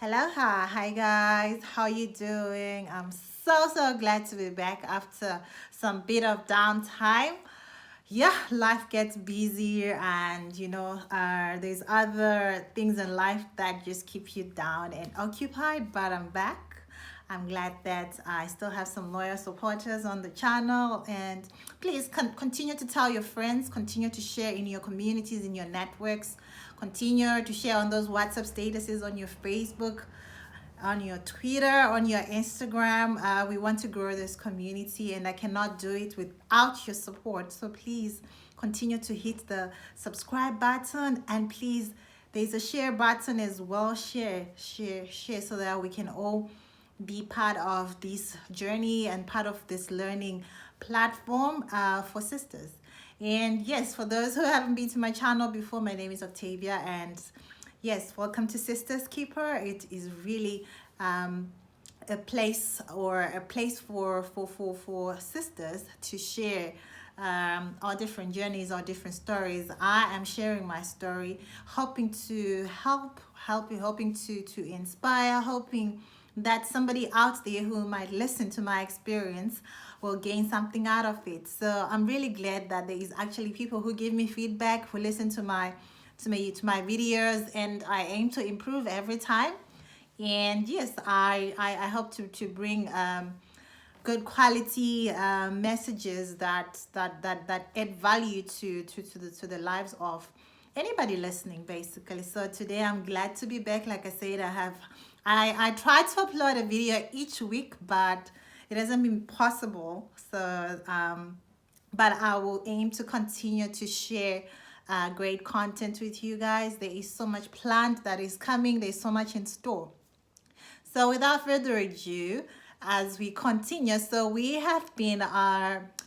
Hi guys, how you doing? I'm so glad to be back after some bit of downtime. Yeah, life gets busier, and there's other things in life that just keep you down and occupied, but I'm back. I'm glad that I still have some loyal supporters on the channel. And please continue to tell your friends, continue to share in your communities, in your networks, continue to share on those WhatsApp statuses, on your Facebook, on your Twitter, on your Instagram. We want to grow this community, and I cannot do it without your support. So please continue to hit the subscribe button, and please, there's a share button as well. Share so that we can all be part of this journey and part of this learning platform for sisters. And yes, for those who haven't been to my channel before, my name is Octavia, and yes, welcome to Sisters Keeper. It is really a place for sisters to share our different journeys, our different stories. I am sharing my story, hoping to hoping to inspire, hoping that somebody out there who might listen to my experience will gain something out of it. So I'm really glad that there is actually people who give me feedback, who listen to my videos, and I aim to improve every time. And yes, I hope to bring good quality messages that add value to the lives of anybody listening, basically. So today I'm glad to be back. Like I said, I try to upload a video each week, but it hasn't been possible. So but I will aim to continue to share great content with you guys. There is so much planned that is coming. There's so much in store. So without further ado, as we continue, so we have been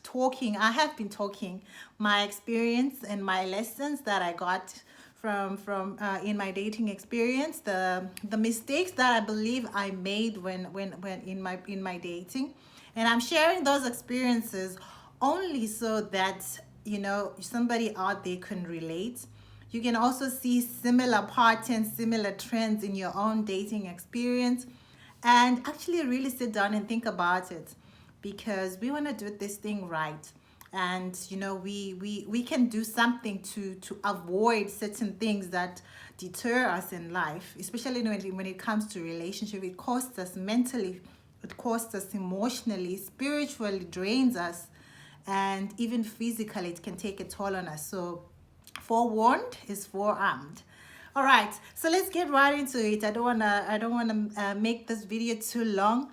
talking. I have been talking my experience and my lessons that I got from in my dating experience, the mistakes that I believe I made when in my dating, and I'm sharing those experiences only so that somebody out there can relate. You can also see similar patterns, similar trends in your own dating experience, and actually really sit down and think about it, because we want to do this thing right. And we can do something to avoid certain things that deter us in life, especially when it comes to relationship. It costs us mentally, it costs us emotionally, spiritually, drains us, and even physically it can take a toll on us. So forewarned is forearmed. All right, so let's get right into it. I don't wanna make this video too long.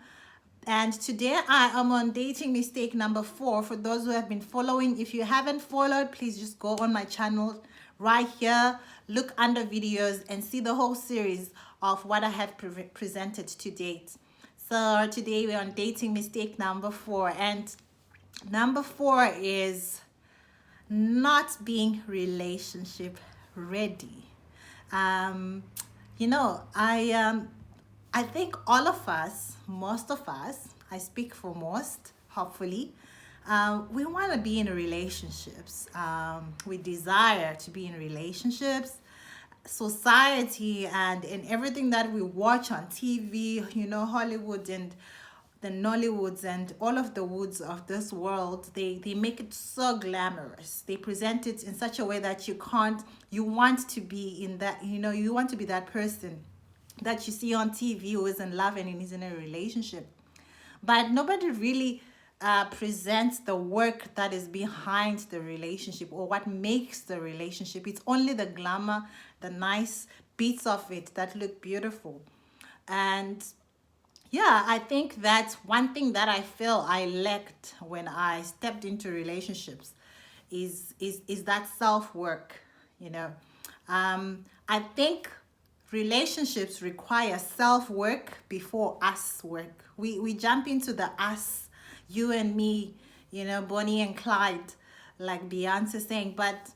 And today I am on dating mistake number 4. For those who have been following, if you haven't followed, please just go on my channel right here, look under videos, and see the whole series of what I have presented to date. So today we're on dating mistake number 4, and number 4 is not being relationship ready. Um, I think all of us, most of us, I speak for most, hopefully, we want to be in relationships. We desire to be in relationships. Society and everything that we watch on TV, Hollywood and the Nollywoods and all of the woods of this world, they make it so glamorous. They present it in such a way that you want to be in that, you want to be that person that you see on TV who is in love and is in a relationship. But nobody really presents the work that is behind the relationship, or what makes the relationship. It's only the glamour, the nice bits of it that look beautiful. And yeah, I think that's one thing that I feel I lacked when I stepped into relationships is that self-work, you know. I think relationships require self-work before us work. We jump into the us, you and me, Bonnie and Clyde, like Beyonce saying, but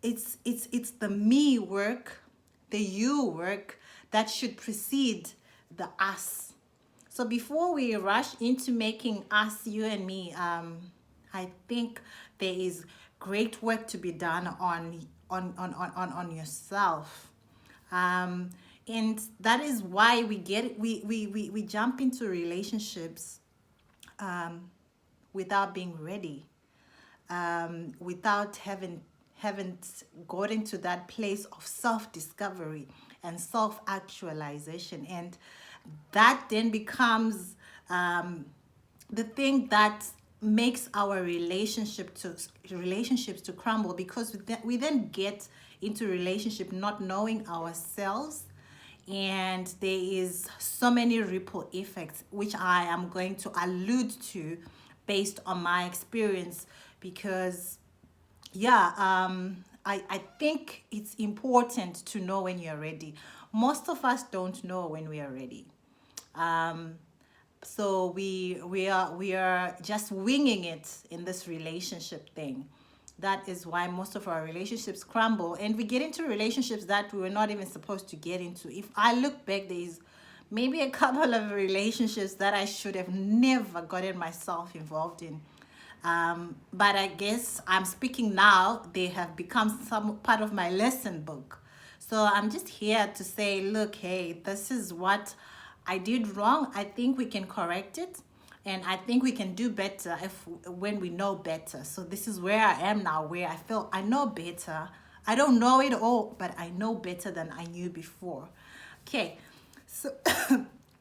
it's the me work, the you work that should precede the us. So before we rush into making us, you and me, I think there is great work to be done on yourself. Um, And that is why we jump into relationships um, without being ready, without having gotten to that place of self-discovery and self-actualization. And that then becomes the thing that makes our relationships to crumble, because we then get into relationship not knowing ourselves, and there is so many ripple effects which I am going to allude to based on my experience. Because yeah, I think it's important to know when you're ready. Most of us don't know when we are ready. um, so we are just winging it in this relationship thing. That is why most of our relationships crumble, and we get into relationships that we were not even supposed to get into. If I look back, there's maybe a couple of relationships that I should have never gotten myself involved in. But I guess I'm speaking now, they have become some part of my lesson book. So I'm just here to say, look, hey, this is what I did wrong. I think we can correct it. And I think we can do better if when we know better. So this is where I am now, where I feel I know better. I don't know it all, but I know better than I knew before. Okay, so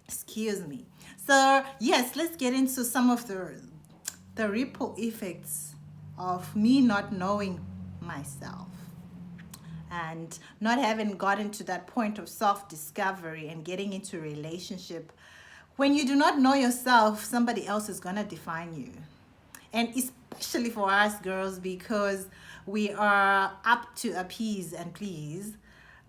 excuse me. So yes, let's get into some of the ripple effects of me not knowing myself and not having gotten to that point of self-discovery and getting into a relationship. When you do not know yourself, somebody else is going to define you. And especially for us girls, because we are up to appease and please.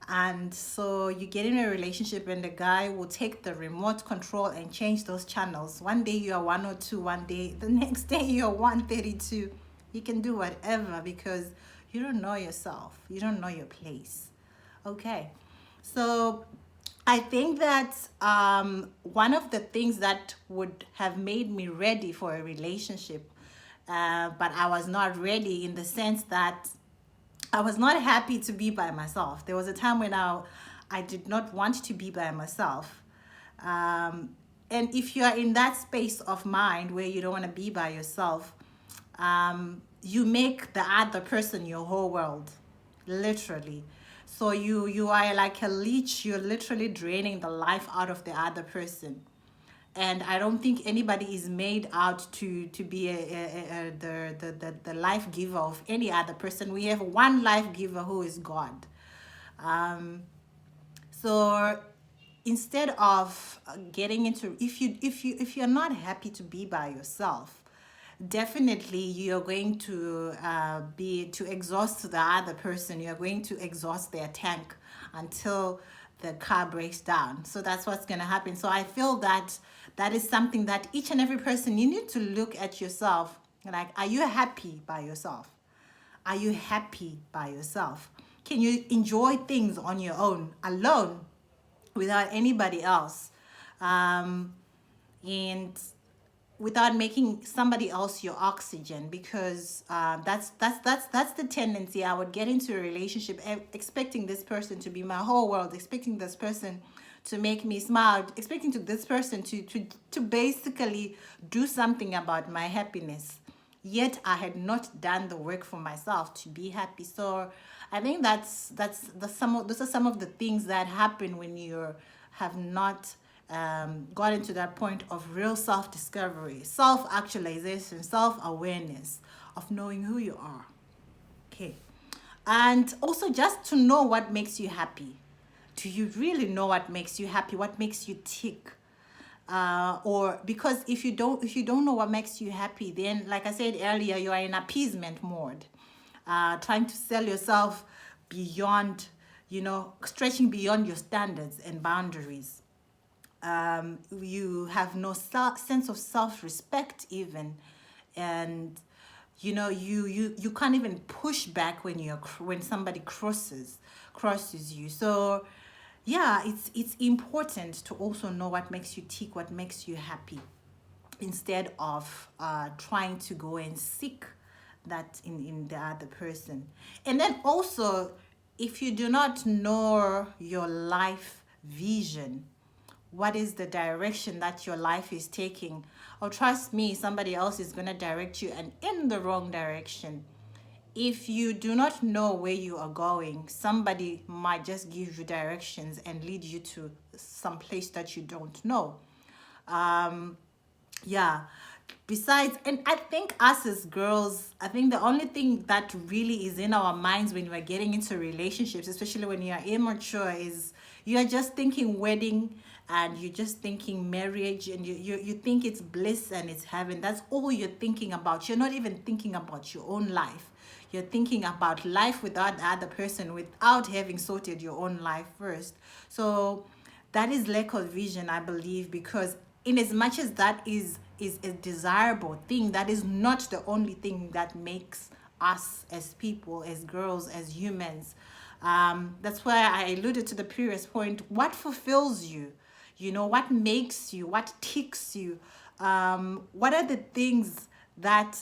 And so you get in a relationship and the guy will take the remote control and change those channels. One day you are 102, one day the next day you're 132. You can do whatever because you don't know yourself. You don't know your place. Okay. So I think that one of the things that would have made me ready for a relationship, but I was not ready in the sense that I was not happy to be by myself. There was a time when I did not want to be by myself. Um, and if you are in that space of mind where you don't want to be by yourself, you make the other person your whole world, literally. So you are like a leech. You're literally draining the life out of the other person. And I don't think anybody is made out to be the life giver of any other person. We have one life giver who is God. Um, so instead of getting into, if you're not happy to be by yourself, definitely you're going to be to exhaust the other person. You're going to exhaust their tank until the car breaks down. So that's what's going to happen. So I feel that that is something that each and every person, you need to look at yourself. Like, are you happy by yourself? Are you happy by yourself? Can you enjoy things on your own, alone, without anybody else? Um, and without making somebody else your oxygen, because that's the tendency. I would get into a relationship expecting this person to be my whole world, expecting this person to make me smile, expecting to this person to basically do something about my happiness, yet I had not done the work for myself to be happy. So I think those are some of the things that happen when you have not gotten to that point of real self-discovery, self-actualization, self-awareness of knowing who you are. Okay. And also just to know what makes you happy. Do you really know what makes you happy? What makes you tick? Or because if you don't know what makes you happy, then like I said earlier, you are in appeasement mode, trying to sell yourself beyond, stretching beyond your standards and boundaries. You have no sense of self-respect even, and you can't even push back when somebody crosses you. So yeah, it's important to also know what makes you tick, what makes you happy, instead of trying to go and seek that in the other person. And then also, if you do not know your life vision. What is the direction that your life is taking? Or trust me, somebody else is going to direct you and in the wrong direction. If you do not know where you are going, somebody might just give you directions and lead you to some place that you don't know. Yeah. Besides, and I think us as girls, I think the only thing that really is in our minds when we're getting into relationships, especially when you're immature, is you're just thinking wedding and you're just thinking marriage, and you think it's bliss and it's heaven. That's all you're thinking about. You're not even thinking about your own life. You're thinking about life without the other person, without having sorted your own life first. So that is lack of vision, I believe, because in as much as that is a desirable thing, that is not the only thing that makes us as people, as girls, as humans. That's why I alluded to the previous point. What fulfills you? You know, what makes you? What ticks you? What are the things that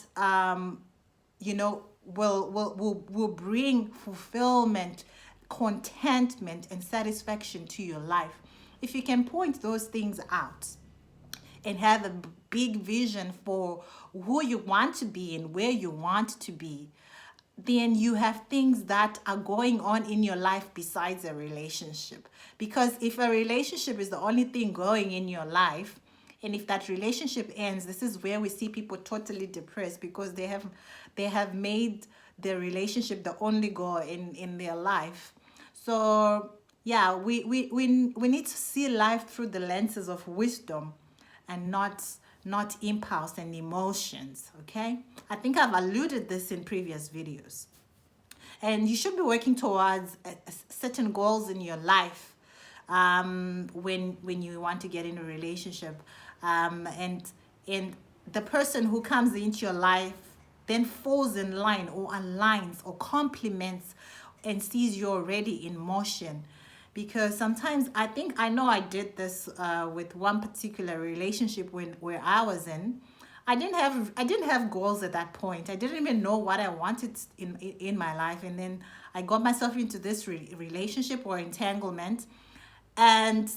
you know will bring fulfillment, contentment, and satisfaction to your life? If you can point those things out and have a big vision for who you want to be and where you want to be, then you have things that are going on in your life besides a relationship. Because if a relationship is the only thing going in your life, and if that relationship ends, this is where we see people totally depressed, because they have made their relationship the only goal in their life. So yeah, we need to see life through the lenses of wisdom and not impulse and emotions. Okay, I think I've alluded this in previous videos. And you should be working towards certain goals in your life when you want to get in a relationship, and the person who comes into your life then falls in line or aligns or complements and sees you already in motion. Because sometimes I think I know I did this with one particular relationship where I was in. I didn't have goals at that point. I didn't even know what I wanted in my life, and then I got myself into this relationship or entanglement. And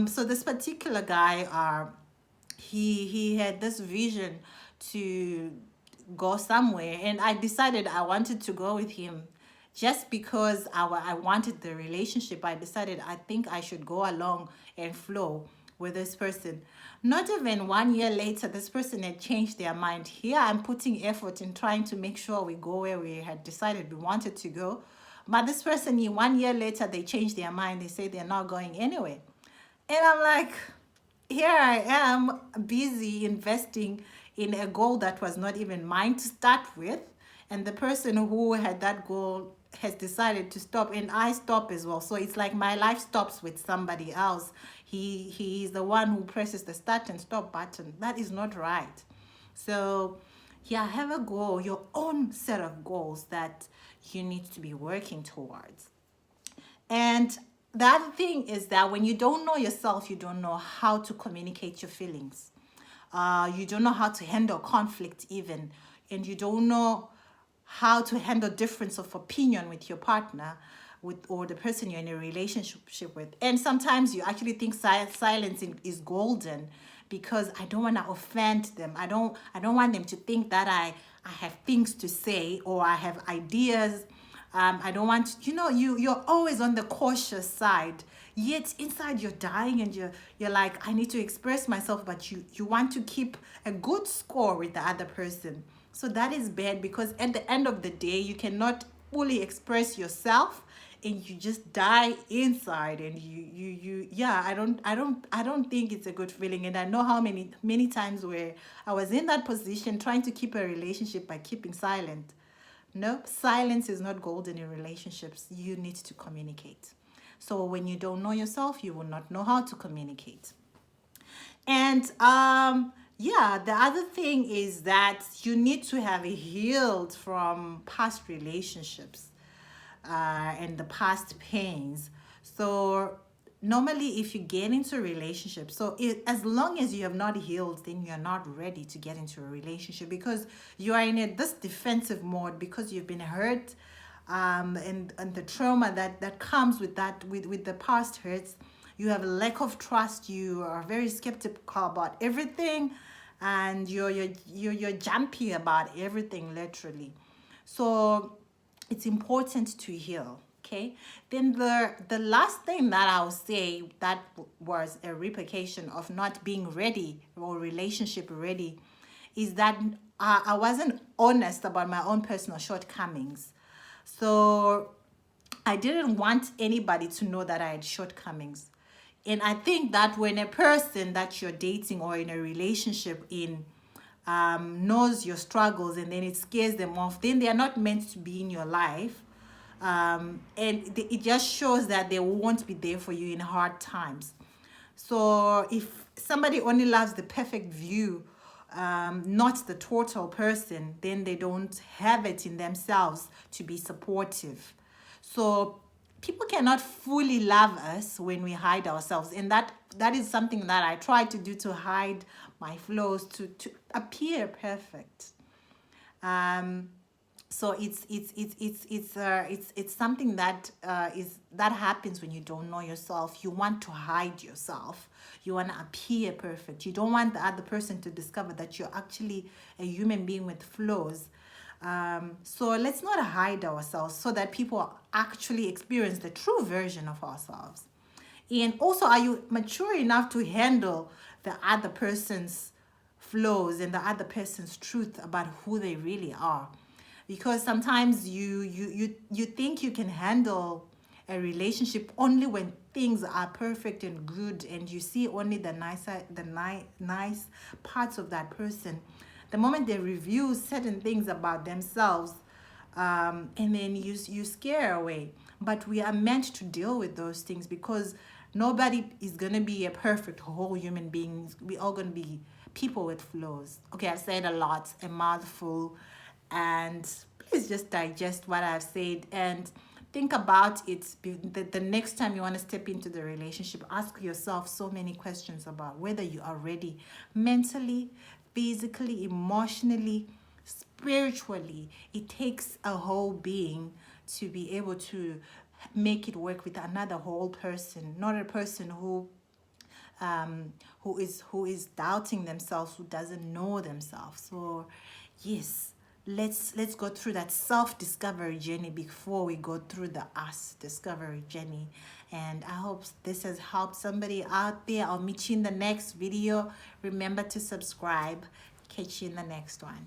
so this particular guy, he had this vision to go somewhere, and I decided I wanted to go with him. Just because I wanted the relationship, I decided I think I should go along and flow with this person. Not even 1 year later, this person had changed their mind. Here I'm putting effort in trying to make sure we go where we had decided we wanted to go, but this person, 1 year later, they changed their mind. They say they're not going anywhere. And I'm like, here I am busy investing in a goal that was not even mine to start with. And the person who had that goal has decided to stop, and I stop as well. So it's like my life stops with somebody else. He is the one who presses the start and stop button. That is not right. So yeah, have a goal, your own set of goals that you need to be working towards. And the other thing is that when you don't know yourself, you don't know how to communicate your feelings. You don't know how to handle conflict even, and you don't know how to handle difference of opinion with your partner, with or the person you're in a relationship with. And sometimes you actually think silence is golden, because I don't want to offend them. I don't want them to think that I have things to say or I have ideas. I don't want, you're always on the cautious side. Yet inside you're dying, and you're like, I need to express myself, but you want to keep a good score with the other person. So that is bad, because at the end of the day, you cannot fully express yourself, and you just die inside, and yeah, I don't think it's a good feeling. And I know how many times where I was in that position trying to keep a relationship by keeping silent. No, silence is not golden in relationships. You need to communicate. So when you don't know yourself, you will not know how to communicate. And yeah, the other thing is that you need to have healed from past relationships and the past pains. So normally, if you get into a relationship, so as long as you have not healed, then you're not ready to get into a relationship, because you are in this defensive mode, because you've been hurt, and the trauma that comes with that, with the past hurts. you have a lack of trust, you are very skeptical about everything, and you're jumpy about everything, literally. So it's important to heal. Okay, then the last thing that I'll say that was a repercussion of not being ready or relationship ready is that I wasn't honest about my own personal shortcomings. So I didn't want anybody to know that I had shortcomings. And I think that when a person that you're dating or in a relationship in knows your struggles and then it scares them off, then they are not meant to be in your life. And it just shows that they won't be there for you in hard times. So if somebody only loves the perfect view, not the total person, then they don't have it in themselves to be supportive. So people cannot fully love us when we hide ourselves, and that is something that I try to do, to hide my flaws, to appear perfect. um so it's something that that happens when you don't know yourself. You want to hide yourself, you want to appear perfect, you don't want the other person to discover that you're actually a human being with flaws. So let's not hide ourselves so that people actually experience the true version of ourselves. And also, are you mature enough to handle the other person's flaws and the other person's truth about who they really are? Because sometimes you think you can handle a relationship only when things are perfect and good, and you see only the nice parts of that person. The moment they reveal certain things about themselves, and then you scare away. But we are meant to deal with those things, because nobody is going to be a perfect whole human being. We all going to be people with flaws. Okay, I've said a lot, a mouthful, and please just digest what I've said and think about it. The next time you want to step into the relationship, ask yourself so many questions about whether you are ready mentally, physically, emotionally, spiritually. It takes a whole being to be able to make it work with another whole person, not a person who is doubting themselves, who doesn't know themselves. So yes, let's go through that self-discovery journey before we go through the us discovery journey. And I hope this has helped somebody out there. I'll meet you in the next video. Remember to subscribe. Catch you in the next one.